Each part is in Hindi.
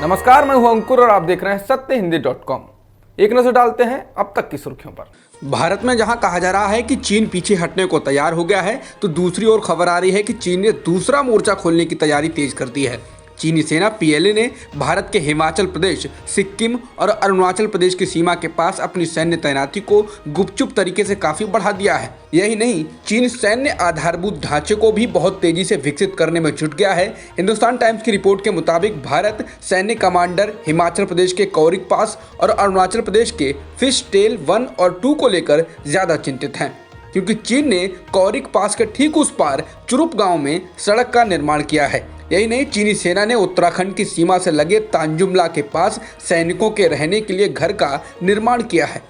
नमस्कार, मैं हूं अंकुर और आप देख रहे हैं सत्यहिंदी.com। एक नजर डालते हैं अब तक की सुर्खियों पर। भारत में जहां कहा जा रहा है कि चीन पीछे हटने को तैयार हो गया है, तो दूसरी ओर खबर आ रही है कि चीन ने दूसरा मोर्चा खोलने की तैयारी तेज कर दी है। चीनी सेना पीएलए ने भारत के हिमाचल प्रदेश, सिक्किम और अरुणाचल प्रदेश की सीमा के पास अपनी सैन्य तैनाती को गुपचुप तरीके से काफी बढ़ा दिया है। यही नहीं, चीन सैन्य आधारभूत ढांचे को भी बहुत तेजी से विकसित करने में जुट गया है। हिंदुस्तान टाइम्स की रिपोर्ट के मुताबिक भारत सैन्य कमांडर हिमाचल प्रदेश के कौरिक पास और अरुणाचल प्रदेश के फिश टेल 1 और 2 को लेकर ज्यादा चिंतित हैं, क्योंकि चीन ने कौरिक पास के ठीक उस पार चुरुप गांव में सड़क का निर्माण किया है। यही नहीं, चीनी सेना ने उत्तराखंड की सीमा से लगे तांजुमला के पास सैनिकों के रहने के लिए घर का निर्माण किया है।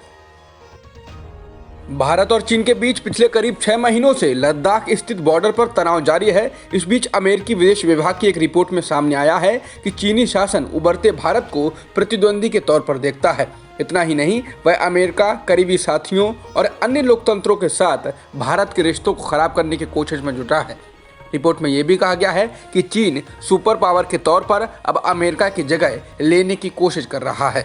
भारत और चीन के बीच पिछले करीब 6 महीनों से लद्दाख स्थित बॉर्डर पर तनाव जारी है। इस बीच अमेरिकी विदेश विभाग की एक रिपोर्ट में सामने आया है कि चीनी शासन उभरते भारत को प्रतिद्वंदी के तौर पर देखता है। इतना ही नहीं, वह अमेरिका, करीबी साथियों और अन्य लोकतंत्रों के साथ भारत के रिश्तों को खराब करने की कोशिश में जुटा है। रिपोर्ट में यह भी कहा गया है कि चीन सुपर पावर के तौर पर अब अमेरिका की जगह लेने की कोशिश कर रहा है।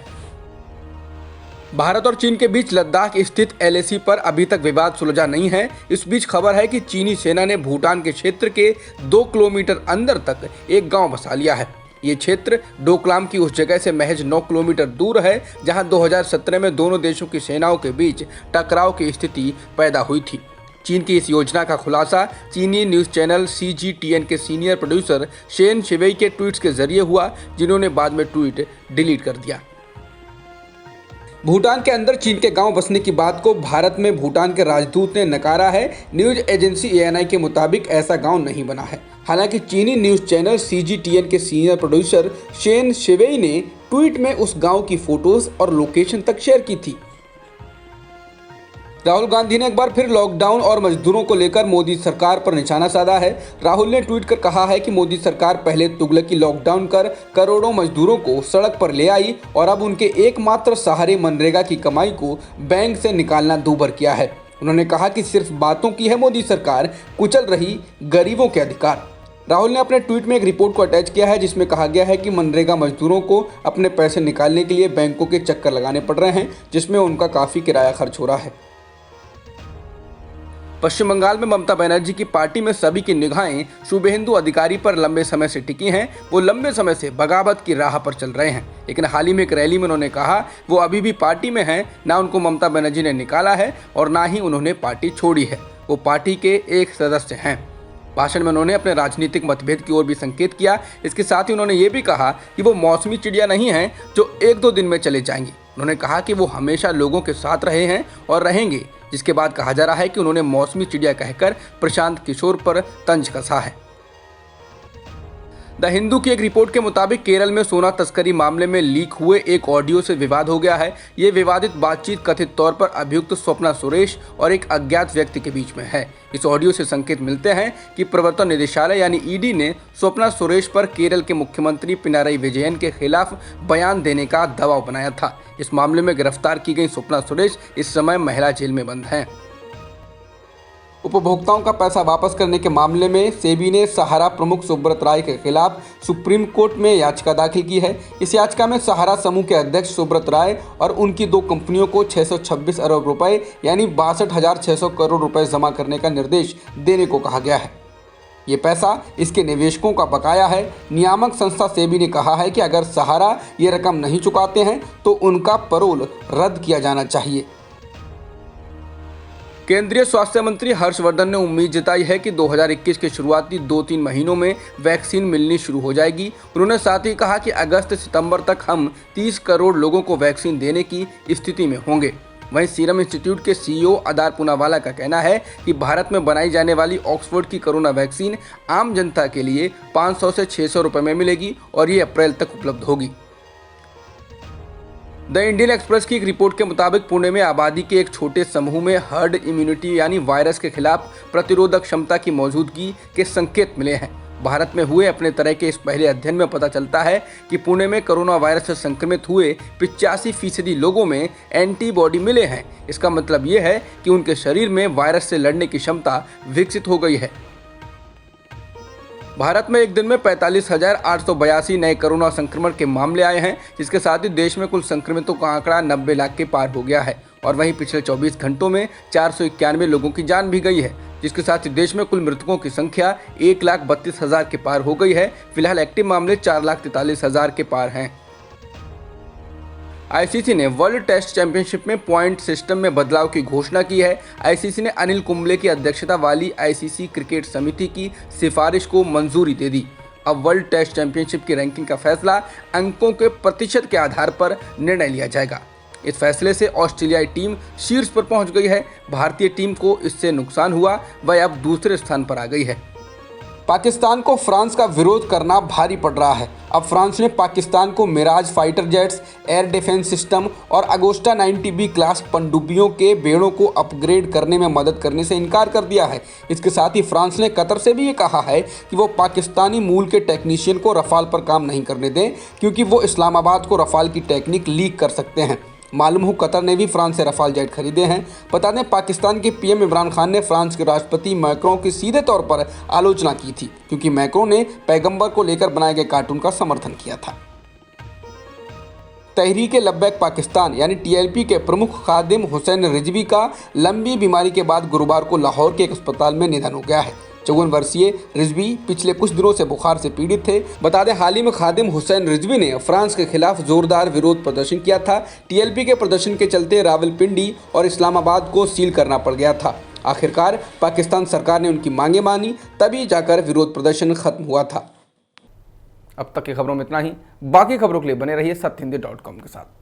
भारत और चीन के बीच लद्दाख स्थित एलएसी पर अभी तक विवाद सुलझा नहीं है। इस बीच खबर है कि चीनी सेना ने भूटान के क्षेत्र के 2 किलोमीटर अंदर तक एक गांव बसा लिया है। ये क्षेत्र डोकलाम की उस जगह से महज 9 किलोमीटर दूर है, जहां 2017 में दोनों देशों की सेनाओं के बीच टकराव की स्थिति पैदा हुई थी। चीन की इस योजना का खुलासा चीनी न्यूज़ चैनल CGTN के सीनियर प्रोड्यूसर शेन शिवेई के ट्वीट्स के जरिए हुआ, जिन्होंने बाद में ट्वीट डिलीट कर दिया। भूटान के अंदर चीन के गांव बसने की बात को भारत में भूटान के राजदूत ने नकारा है। न्यूज़ एजेंसी ANI के मुताबिक ऐसा गांव नहीं बना है। हालांकि चीनी न्यूज़ चैनल CGTN के सीनियर प्रोड्यूसर शेन शिवेई ने ट्वीट में उस गांव की फोटोज और लोकेशन तक शेयर की थी। राहुल गांधी ने एक बार फिर लॉकडाउन और मजदूरों को लेकर मोदी सरकार पर निशाना साधा है। राहुल ने ट्वीट कर कहा है कि मोदी सरकार पहले तुगलकी लॉकडाउन कर करोड़ों मजदूरों को सड़क पर ले आई और अब उनके एकमात्र सहारे मनरेगा की कमाई को बैंक से निकालना दूभर किया है। उन्होंने कहा कि सिर्फ बातों की है मोदी सरकार, कुचल रही गरीबों के अधिकार। राहुल ने अपने ट्वीट में एक रिपोर्ट को अटैच किया है, जिसमें कहा गया है कि मनरेगा मजदूरों को अपने पैसे निकालने के लिए बैंकों के चक्कर लगाने पड़ रहे हैं, जिसमें उनका काफ़ी किराया खर्च हो रहा है। पश्चिम बंगाल में ममता बनर्जी की पार्टी में सभी की निगाहें शुभेंदु अधिकारी पर लंबे समय से टिकी हैं। वो लंबे समय से बगावत की राह पर चल रहे हैं, लेकिन हाल ही में एक रैली में उन्होंने कहा वो अभी भी पार्टी में हैं। ना उनको ममता बनर्जी ने निकाला है और ना ही उन्होंने पार्टी छोड़ी है। वो पार्टी के एक सदस्य हैं। भाषण में उन्होंने अपने राजनीतिक मतभेद की ओर भी संकेत किया। इसके साथ ही उन्होंने ये भी कहा कि वो मौसमी चिड़िया नहीं हैं जो 1-2 दिन में चले जाएंगी। उन्होंने कहा कि वो हमेशा लोगों के साथ रहे हैं और रहेंगे, जिसके बाद कहा जा रहा है कि उन्होंने मौसमी चिड़िया कहकर प्रशांत किशोर पर तंज कसा है। द हिंदू की एक रिपोर्ट के मुताबिक केरल में सोना तस्करी मामले में लीक हुए एक ऑडियो से विवाद हो गया है। ये विवादित बातचीत कथित तौर पर अभियुक्त स्वप्ना सुरेश और एक अज्ञात व्यक्ति के बीच में है। इस ऑडियो से संकेत मिलते हैं कि प्रवर्तन निदेशालय यानी ED ने स्वप्ना सुरेश पर केरल के मुख्यमंत्री पिनाराई विजयन के खिलाफ बयान देने का दबाव बनाया था। इस मामले में गिरफ्तार की गई स्वप्ना सुरेश इस समय महिला जेल में बंद हैं। उपभोक्ताओं का पैसा वापस करने के मामले में सेबी ने सहारा प्रमुख सुब्रत राय के खिलाफ सुप्रीम कोर्ट में याचिका दाखिल की है। इस याचिका में सहारा समूह के अध्यक्ष सुब्रत राय और उनकी 2 कंपनियों को 626 अरब रुपए यानी 62,600 करोड़ रुपए जमा करने का निर्देश देने को कहा गया है। ये पैसा इसके निवेशकों का बकाया है। नियामक संस्था सेबी ने कहा है कि अगर सहारा ये रकम नहीं चुकाते हैं तो उनका पैरोल रद्द किया जाना चाहिए। केंद्रीय स्वास्थ्य मंत्री हर्षवर्धन ने उम्मीद जताई है कि 2021 के शुरुआती 2-3 महीनों में वैक्सीन मिलनी शुरू हो जाएगी। उन्होंने साथ ही कहा कि अगस्त-सितंबर तक हम 30 करोड़ लोगों को वैक्सीन देने की स्थिति में होंगे। वहीं सीरम इंस्टीट्यूट के CEO अदार पूनावाला का कहना है कि भारत में बनाई जाने वाली ऑक्सफोर्ड की कोरोना वैक्सीन आम जनता के लिए 500 से 600 रुपये में मिलेगी और ये अप्रैल तक उपलब्ध होगी। द इंडियन एक्सप्रेस की एक रिपोर्ट के मुताबिक पुणे में आबादी के एक छोटे समूह में हर्ड इम्यूनिटी यानी वायरस के खिलाफ प्रतिरोधक क्षमता की मौजूदगी के संकेत मिले हैं। भारत में हुए अपने तरह के इस पहले अध्ययन में पता चलता है कि पुणे में कोरोना वायरस से संक्रमित हुए 85% लोगों में एंटीबॉडी मिले हैं। इसका मतलब ये है कि उनके शरीर में वायरस से लड़ने की क्षमता विकसित हो गई है। भारत में एक दिन में 45,882 नए कोरोना संक्रमण के मामले आए हैं, जिसके साथ ही देश में कुल संक्रमितों का आंकड़ा 90 लाख के पार हो गया है और वहीं पिछले 24 घंटों में 491 लोगों की जान भी गई है, जिसके साथ ही देश में कुल मृतकों की संख्या 1,32,000 के पार हो गई है। फिलहाल एक्टिव मामले 4,43,000 के पार हैं। आईसीसी ने वर्ल्ड टेस्ट चैंपियनशिप में पॉइंट सिस्टम में बदलाव की घोषणा की है। आईसीसी ने अनिल कुंबले की अध्यक्षता वाली आईसीसी क्रिकेट समिति की सिफारिश को मंजूरी दे दी। अब वर्ल्ड टेस्ट चैंपियनशिप की रैंकिंग का फैसला अंकों के प्रतिशत के आधार पर निर्णय लिया जाएगा। इस फैसले से ऑस्ट्रेलियाई टीम शीर्ष पर पहुंच गई है। भारतीय टीम को इससे नुकसान हुआ, वह अब दूसरे स्थान पर आ गई है। पाकिस्तान को फ्रांस का विरोध करना भारी पड़ रहा है। अब फ्रांस ने पाकिस्तान को Mirage fighter jets, air defence system और अगोस्टा 90B क्लास पनडुब्बियों के बेड़ों को अपग्रेड करने में मदद करने से इनकार कर दिया है। इसके साथ ही फ्रांस ने कतर से भी ये कहा है कि वो पाकिस्तानी मूल के टेक्नीशियन को रफाल पर काम नहीं करने दें, क्योंकि वो इस्लामाबाद को रफाल की टेक्निक लीक कर सकते हैं। मालूम हो कतर ने भी फ्रांस से रफाल जेट खरीदे हैं। बता दें, पाकिस्तान के पीएम इमरान खान ने फ्रांस के राष्ट्रपति मैक्रों की सीधे तौर पर आलोचना की थी, क्योंकि मैक्रों ने पैगंबर को लेकर बनाए गए कार्टून का समर्थन किया था। तहरीक लब्बैक पाकिस्तान यानी टीएलपी के प्रमुख खादिम हुसैन रिजवी का लंबी बीमारी के बाद गुरुवार को लाहौर के एक अस्पताल में निधन हो गया है। 54 वर्षीय रिजवी पिछले कुछ दिनों से बुखार से पीड़ित थे। बता दें, हाल ही में खादिम हुसैन रिजवी ने फ्रांस के खिलाफ जोरदार विरोध प्रदर्शन किया था। टीएलपी के प्रदर्शन के चलते रावलपिंडी और इस्लामाबाद को सील करना पड़ गया था। आखिरकार पाकिस्तान सरकार ने उनकी मांगे मानी, तभी जाकर विरोध प्रदर्शन खत्म हुआ था। अब तक की खबरों में इतना ही। बाकी खबरों के लिए बने रहिए सत्यहिंदी.com के साथ।